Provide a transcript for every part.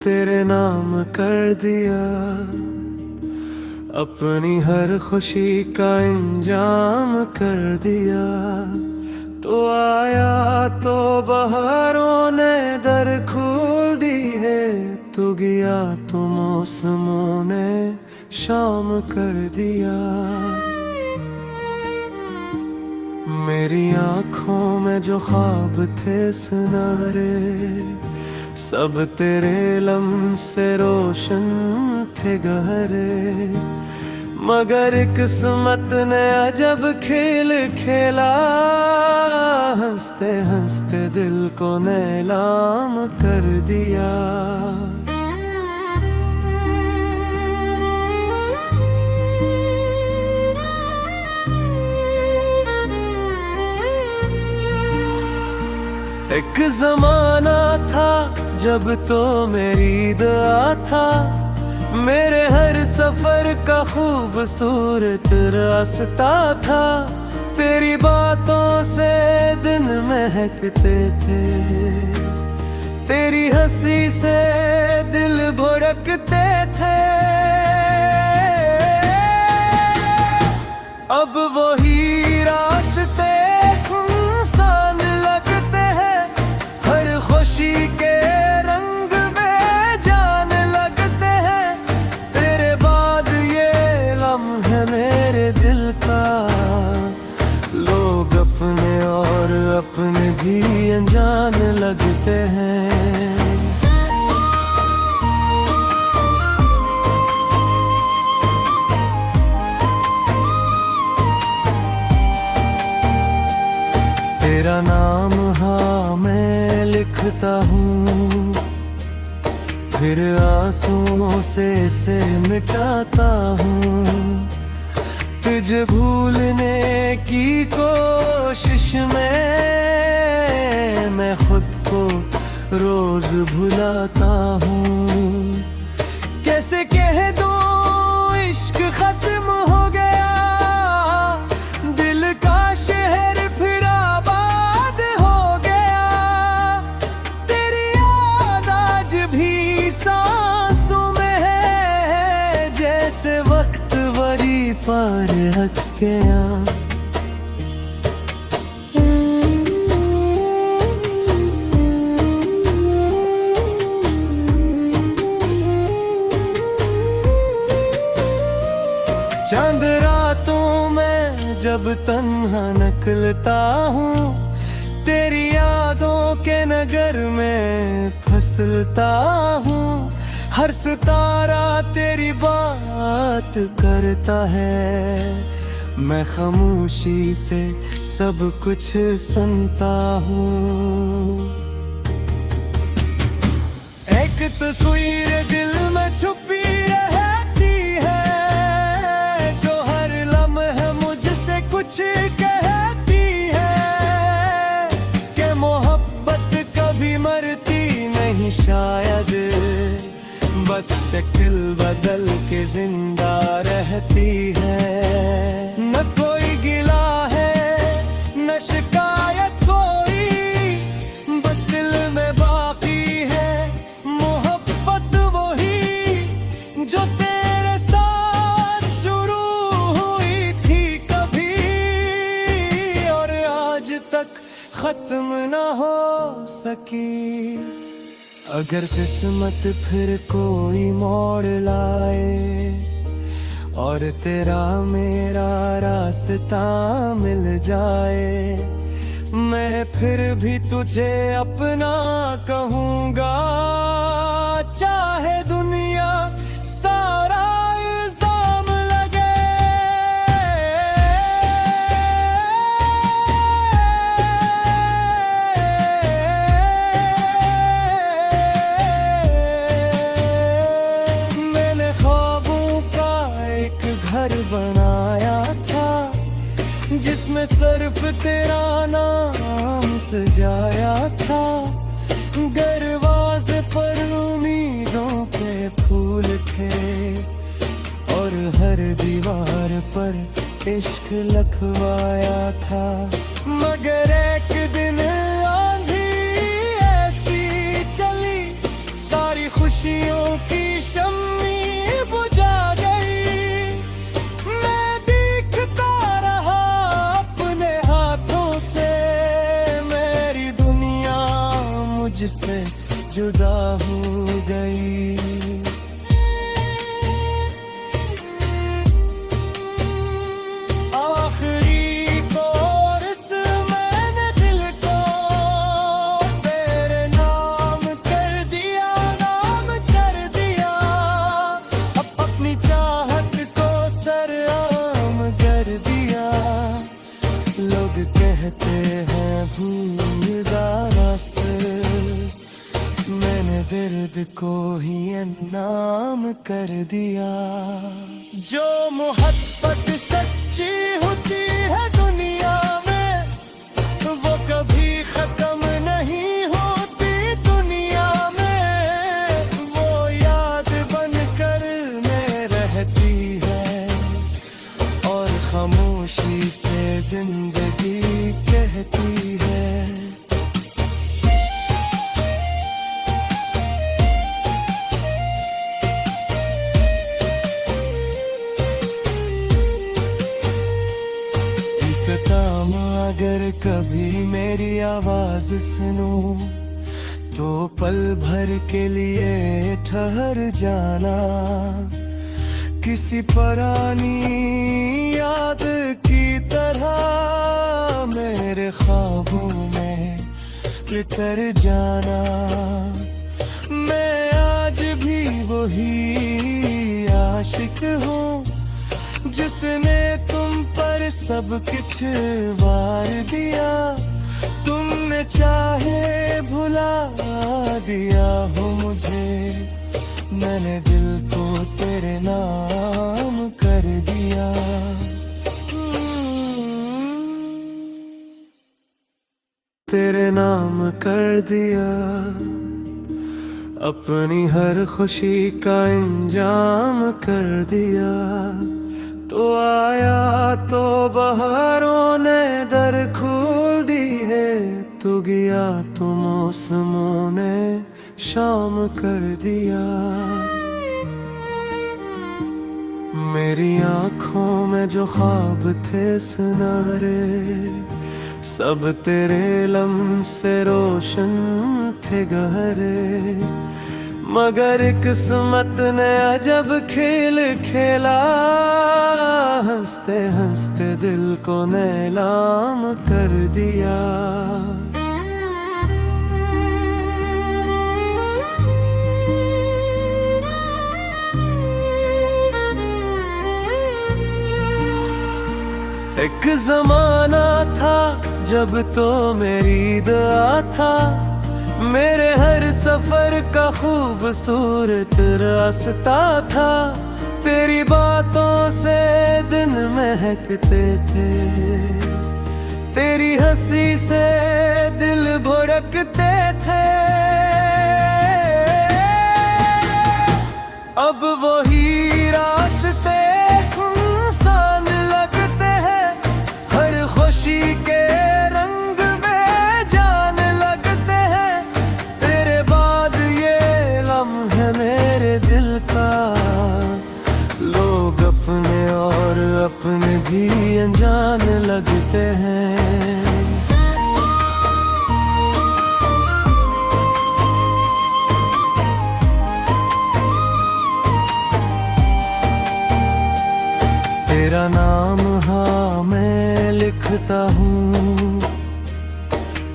तेरे नाम कर दिया, अपनी हर खुशी का इंजाम कर दिया। तो आया तो बहारों ने दर खोल दी है, तो गया तो मौसमों ने शाम कर दिया। मेरी आँखों में जो ख्वाब थे सुनहरे, सब तेरे लम्ह से रोशन थे गहरे। मगर किस्मत ने अजब खेल खेला, हंसते हंसते दिल को नीलाम कर दिया। एक जमाना था जब तो मेरी दुआ था, मेरे हर सफर का खूबसूरत रास्ता था। तेरी बातों से दिन महकते थे, तेरी हंसी से दिल भड़कते थे। अब वही रास्ते सुनसान लगते हैं, हर खुशी के रंग बेजान लगते हैं। तेरे बाद ये लम्हे मेरे दिल का, लोग अपने और अपने भी अनजान लगते हैं। तेरा नाम हाँ मैं लिखता हूँ, फिर आंसुओं से इसे मिटाता हूँ। तुझे भूलने की कोशिश में मैं खुद को रोज भुलाता हूँ। कैसे कह दूँ इश्क खत्म हो गया, दिल का शहर फिर आबाद हो गया। तेरी याद आज भी सांसों में है, जैसे वक्त वरी पार हट गया। चांद रातों में जब तन्हा निकलता हूँ, तेरी यादों के नगर में फंसता हूँ। हर सितारा तेरी बात करता है, मैं खामोशी से सब कुछ सुनता हूँ। एक तस्वीर दिल में छुपी रहती है, जो हर लम्हे मुझसे कुछ कहती है। कि मोहब्बत कभी मरती नहीं शायद, बस शक्ल बदल के जिंदा रहती है। न कोई गिला है न शिकायत कोई, बस दिल में बाकी है मोहब्बत वही, जो तेरे साथ शुरू हुई थी कभी, और आज तक खत्म न हो सकी। अगर किस्मत फिर कोई मोड़ लाए, और तेरा मेरा रास्ता मिल जाए, मैं फिर भी तुझे अपना कहूँगा। चाहे दुनिया सारा इल्जाम लगे, मैंने ख्वाबों का एक घर बनाया था, जिसमें सिर्फ तेरा नाम सजाया था। दरवाजे पर उम्मीदों के फूल थे, और हर दीवार पर इश्क लिखवाया था। मगर एक दिन आंधी ऐसी चली, सारी खुशी से जुदा हो गई। आखिरी कोरस मैंने दिल को तेरे नाम कर दिया, नाम कर दिया। अब अपनी चाहत को सरेआम कर दिया। लोग कहते हैं भूलदारा से, मैंने दर्द को ही नाम कर दिया। जो मोहब्बत सच्ची होती है दुनिया में, वो कभी खत्म नहीं होती दुनिया में। वो याद बनकर में रहती है और खामोशी से जिंदगी कहती है। अगर कभी मेरी आवाज सुनो तो पल भर के लिए ठहर जाना। किसी पुरानी याद की तरह मेरे ख्वाबों में उतर जाना। मैं आज भी वही आशिक हूँ जिसने तुम पर सब कुछ वार दिया। तुमने चाहे भुला दिया हो मुझे, मैंने दिल को तेरे नाम कर दिया। तेरे नाम कर दिया। अपनी हर खुशी का इंजाम कर दिया। तो आया तो बहारों ने दर खोल दी है, तो गया तो मौसमों ने शाम कर दिया। मेरी आँखों में जो ख्वाब थे सुनहरे, सब तेरे लम्ह से रोशन थे गहरे। मगर किस्मत ने अजब खेल खेला, हंसते हंसते दिल को नीलाम कर दिया। एक जमाना था जब तो मेरी दुआ था, मेरे हर सफर का खूबसूरत रास्ता था। तेरी बातों से दिन महकते थे, तेरी हंसी से दिल भड़कते थे। अब वही रास्ते सुनसान लगते हैं, हर खुशी के अपने भी अनजान लगते हैं। तेरा नाम हाँ मैं लिखता हूँ,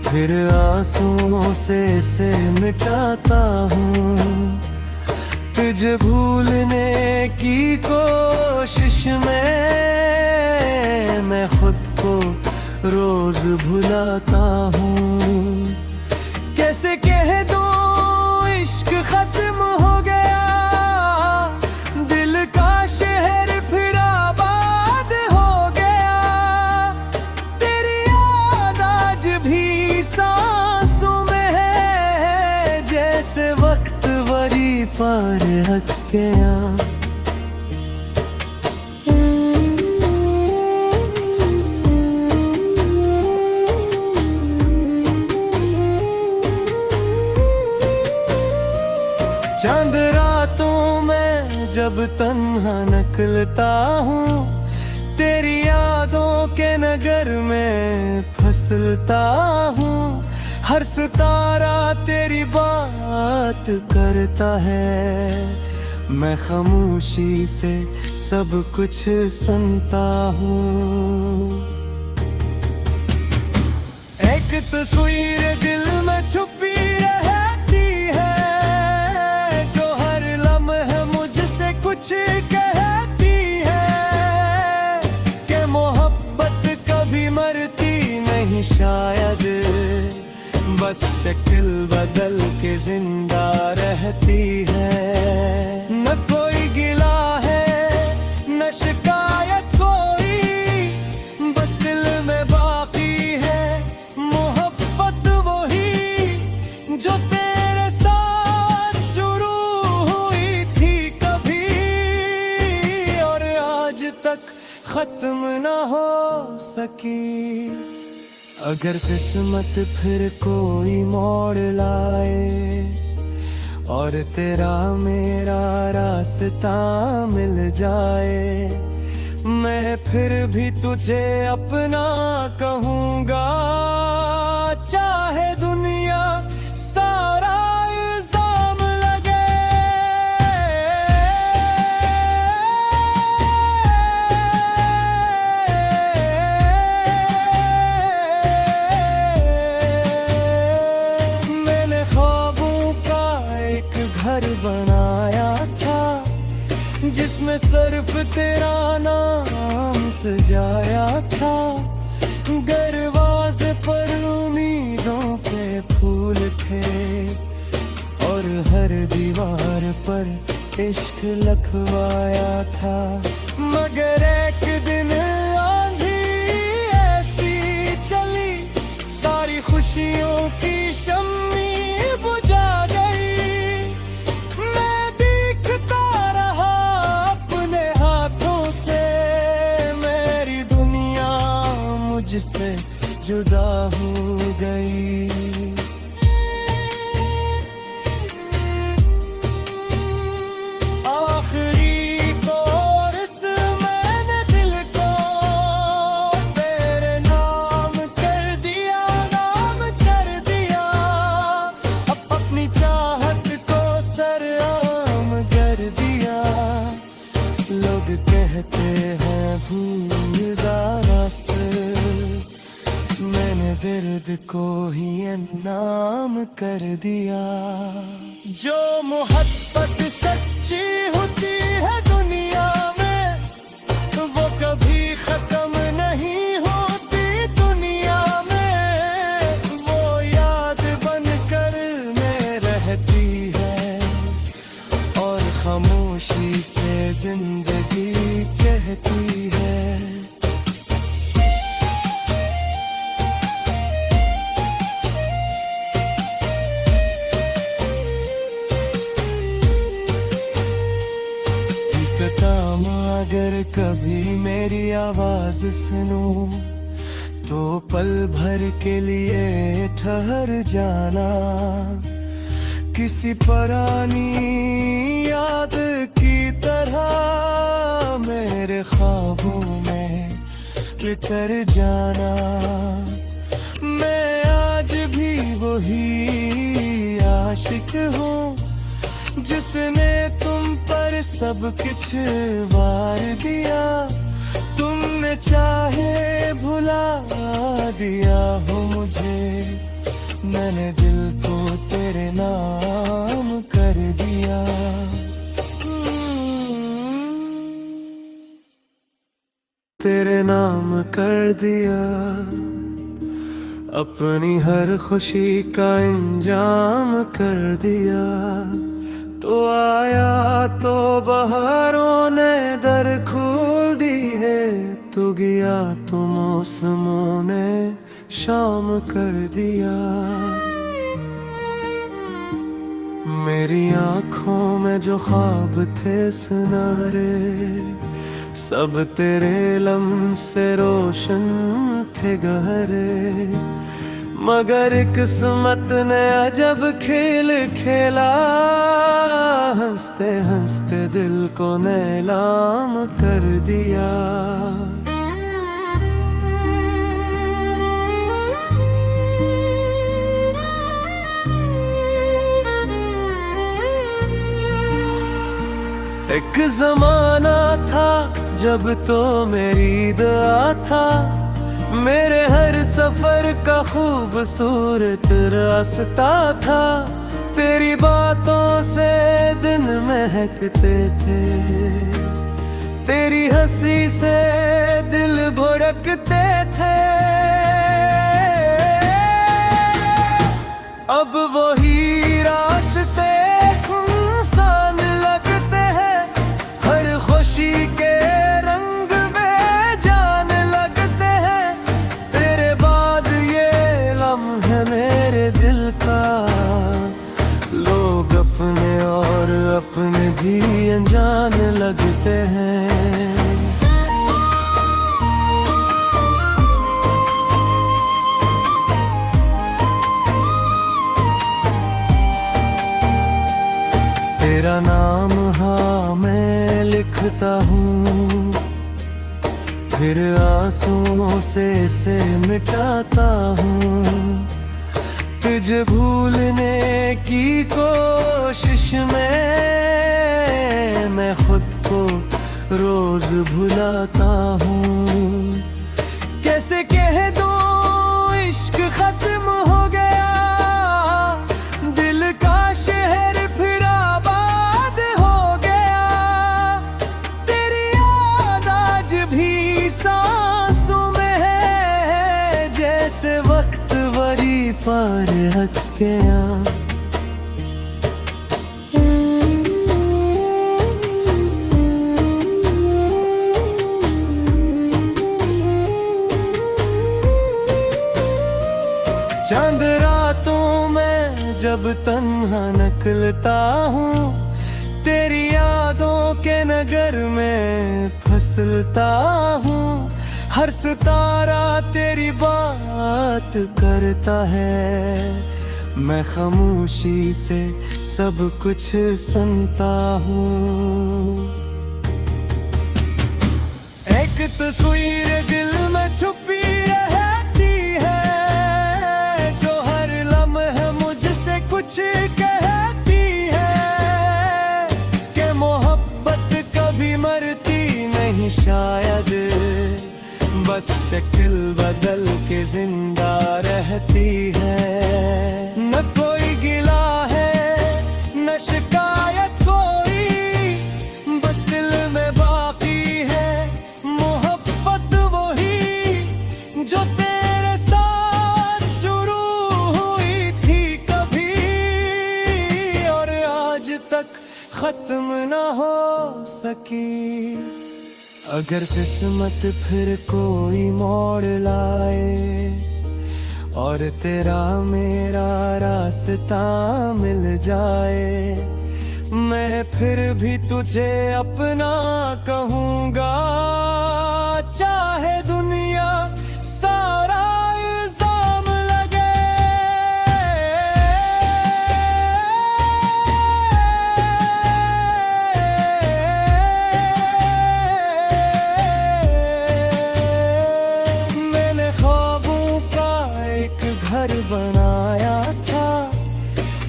फिर आंसुओं से इसे मिटाता हूँ। तुझे भूलने की कोशिश में मैं खुद को रोज भुलाता हूँ। कैसे कह दूँ इश्क खत्म हो गया, दिल का शहर फिर आबाद हो गया। तेरी याद आज भी सांसों में है, जैसे वक्त वरी पार हट गया। चांद रातों में जब तन्हा निकलता हूँ, तेरी यादों के नगर में फंसता हूँ। हर सितारा तेरी बात करता है, मैं खामोशी से सब कुछ सुनता हूँ। एक तस्वीर दिल में छुपी रहती है, जो हर लम्हे मुझसे कुछ कहती है, कि मोहब्बत कभी मरती नहीं शायद, बस शक्ल बदल के जिंदा रहती है। न कोई गिला है न शिकायत कोई, बस दिल में बाकी है मोहब्बत वही, जो तेरे साथ शुरू हुई थी कभी, और आज तक खत्म ना हो सकी। अगर किस्मत फिर कोई मोड़ लाए, और तेरा मेरा रास्ता मिल जाए, मैं फिर भी तुझे अपना कहूँगा, चाहे दुनिया सारा इल्जाम लगे। मैंने ख्वाबों का एक घर बनाया था, जिसमें सिर्फ तेरा नाम सजाया था। दरवाजे पर उम्मीदों के फूल थे, और हर दीवार पर इश्क लिखवाया था। मगर एक दिन आंधी ऐसी चली, सारी खुशियों की शम्मी बुझा गई। मैं देखता रहा अपने हाथों से, मेरी दुनिया मुझसे जुदा हो गई। आखिरी कोरस मैंने दिल को तेरे नाम कर दिया, नाम कर दिया। अब अपनी चाहत को सरेआम कर दिया। लोग कहते हैं भूलदास, मैंने दर्द को ही नाम कर दिया। जो मोहब्बत सच्ची होती है दुनिया में, वो कभी खत्म नहीं होती दुनिया में। वो याद बनकर में रहती है, और खामोशी से जिंदगी कहती है। अगर कभी मेरी आवाज सुनो, तो पल भर के लिए ठहर जाना। किसी पुरानी याद की तरह मेरे ख्वाबों में उतर जाना। मैं आज भी वही आशिक हूँ, जिसने तुम पर सब कुछ वार दिया। तुमने चाहे भुला दिया हो मुझे, मैंने दिल को तेरे नाम कर दिया। तेरे नाम कर दिया। अपनी हर खुशी का इंजाम कर दिया। तो आया तो बहारों ने दर खोल दी है, तो गया तो मौसमों ने शाम कर दिया। मेरी आँखों में जो ख्वाब थे सुनहरे, सब तेरे लम्ह से रोशन थे गहरे। मगर किस्मत ने अजब खेल खेला, हंसते हंसते दिल को नीलाम कर दिया। एक जमाना था जब तो मेरी दुआ था, मेरे हर सफर का खूबसूरत रास्ता था। तेरी बातों से दिन महकते थे, तेरी हंसी से दिल भड़कते थे। अब वही रास्ते सुनसान लगते हैं, हर खुशी के रंग में जान लगते हैं। तेरे बाद ये लम्हे मेरे दिल का, लोग अपने और अपने भी अनजान लगते हैं। तेरा नाम हाँ मैं लिखता हूँ, फिर आंसुओं से इसे मिटाता हूँ। तुझे भूलने की कोशिश में मैं खुद को रोज भुलाता हूँ। कैसे कह दूँ इश्क खत्म हो गया, दिल का शहर फिर आबाद हो गया। तेरी याद आज भी सांसों में है, जैसे वक्त वरी पार हट गया। चांद रातों में जब तन्हा निकलता हूँ, तेरी यादों के नगर में फंसता हूँ। हर सितारा तेरी बात करता है, मैं खामोशी से सब कुछ सुनता हूँ। एक तस्वीर दिल में छुपी रहती है, जो हर लम्हे मुझसे कुछ कहती है। कि मोहब्बत कभी मरती नहीं शायद, बस शक्ल बदल के जिंदा रहती है। न कोई गिला है न शिकायत कोई, बस दिल में बाकी है मोहब्बत वही, जो तेरे साथ शुरू हुई थी कभी और आज तक खत्म न हो सकी। अगर किस्मत फिर कोई मोड़ लाए और तेरा मेरा रास्ता मिल जाए, मैं फिर भी तुझे अपना कहूँगा। चाहे दुनिया सारा इल्जाम लगे, मैंने ख्वाबों का एक घर बनाया था,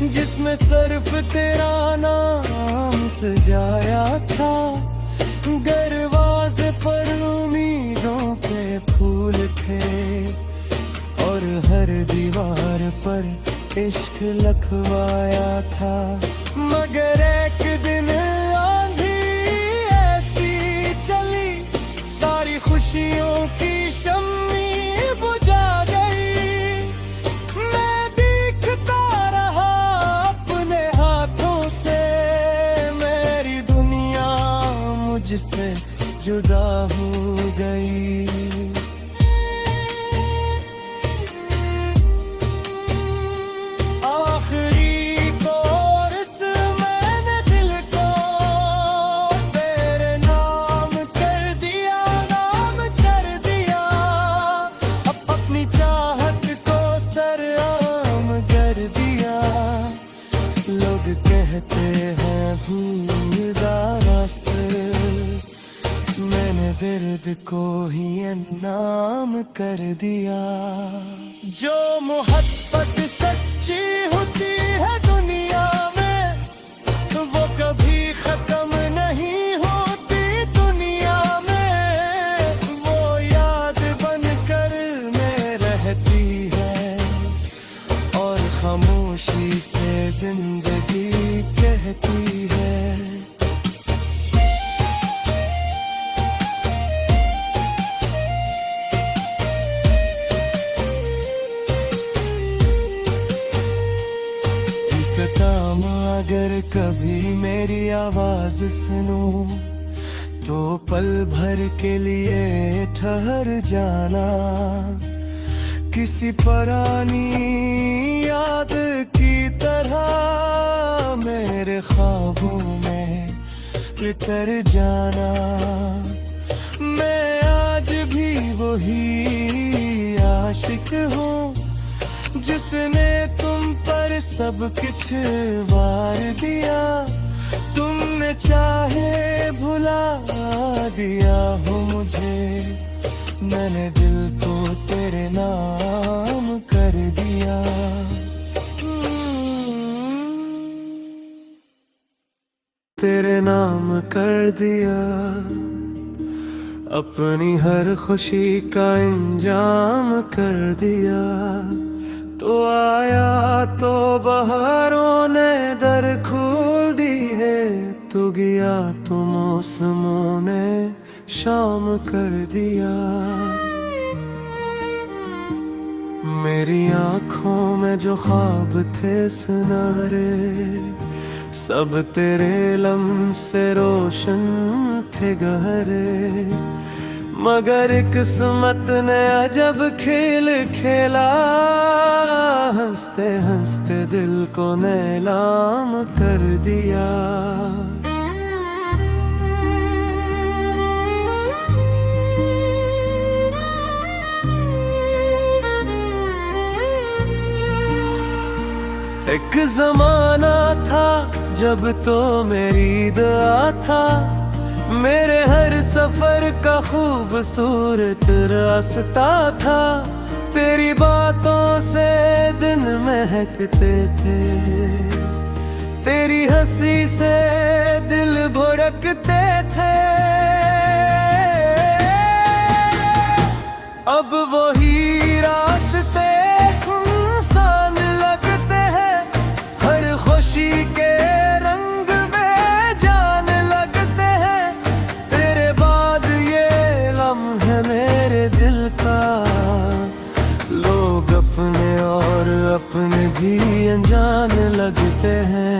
जिसमें सिर्फ तेरा नाम सजाया था। दरवाजे पर उम्मीदों के फूल थे और हर दीवार पर इश्क लिखवाया था। मगर एक दिन आंधी ऐसी चली, सारी खुशियों की शम्मी बुझा गई। मैं दिखता रहा अपने हाथों से, मेरी दुनिया मुझसे जुदा हो गई। आखिरी कोरस मैंने दिल को तेरे नाम कर दिया, नाम कर दिया। अब अपनी चाहत को सरेआम कर दिया। लोग कहते हैं भूलदास, मैंने दर्द को ही नाम कर दिया। जो मोहब्बत सच्ची होती है दुनिया में, वो कभी खत्म नहीं होती है। कताम अगर कभी मेरी आवाज सुनो तो पल भर के लिए ठहर जाना। किसी पुरानी याद की तरह मेरे ख्वाबों में उतर जाना। मैं आज भी वही आशिक हूँ जिसने तुम पर सब कुछ वार दिया। तुमने चाहे भुला दिया हो मुझे, मैंने दिल को तेरे नाम कर दिया। तेरे नाम कर दिया। अपनी हर खुशी का इंजाम कर दिया। तो आया तो बहारों ने दर खोल दी है। तो गया तो मौसमों ने शाम कर दिया। मेरी आँखों में जो ख्वाब थे सुनहरे, सब तेरे लम्ह से रोशन थे गहरे। मगर किस्मत ने अजब खेल खेला, हंसते हंसते दिल को नीलाम कर दिया। एक जमाना था जब तो मेरी दुआ था, मेरे हर सफर का खूबसूरत रास्ता था। तेरी बातों से दिन महकते थे, तेरी हंसी से दिल भड़कते थे। अब वही रास्ते सुनसान लगते हैं, हर खुशी के रंग बेजान लगते हैं। तेरे बाद ये लम्हे मेरे दिल का, लोग अपने और अपने भी अनजान लगते हैं।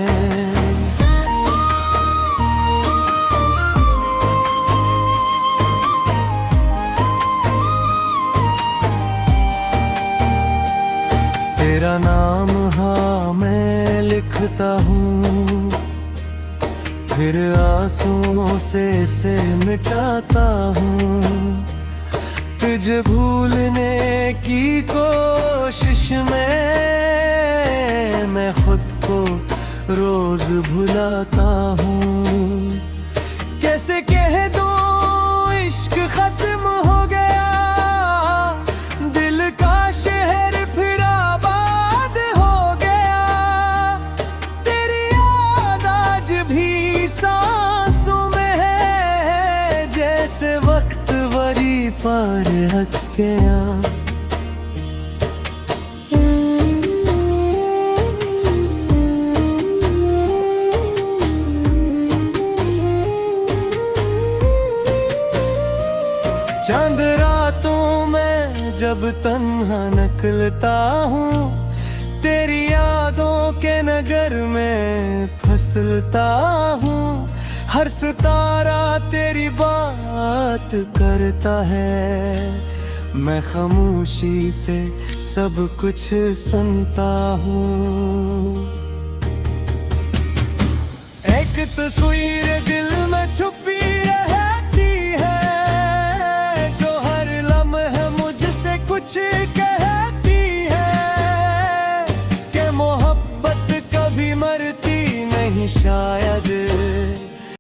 तेरा नाम हाँ मैं लिखता हूँ, फिर आंसुओं से इसे मिटाता हूँ। तुझे भूलने की कोशिश में मैं खुद को रोज भुलाता हूँ। कैसे कह दूँ इश्क खत्म हो गया, दिल का शहर फिर आबाद हो गया। तेरी याद आज भी सांसों में है, जैसे वक्त वरी पार हट गया। चांद रातों में जब तन्हा निकलता हूँ, तेरी यादों के नगर में फिसलता हूँ। हर सितारा तेरी बात करता है, मैं खामोशी से सब कुछ सुनता हूँ। एक तस्वीर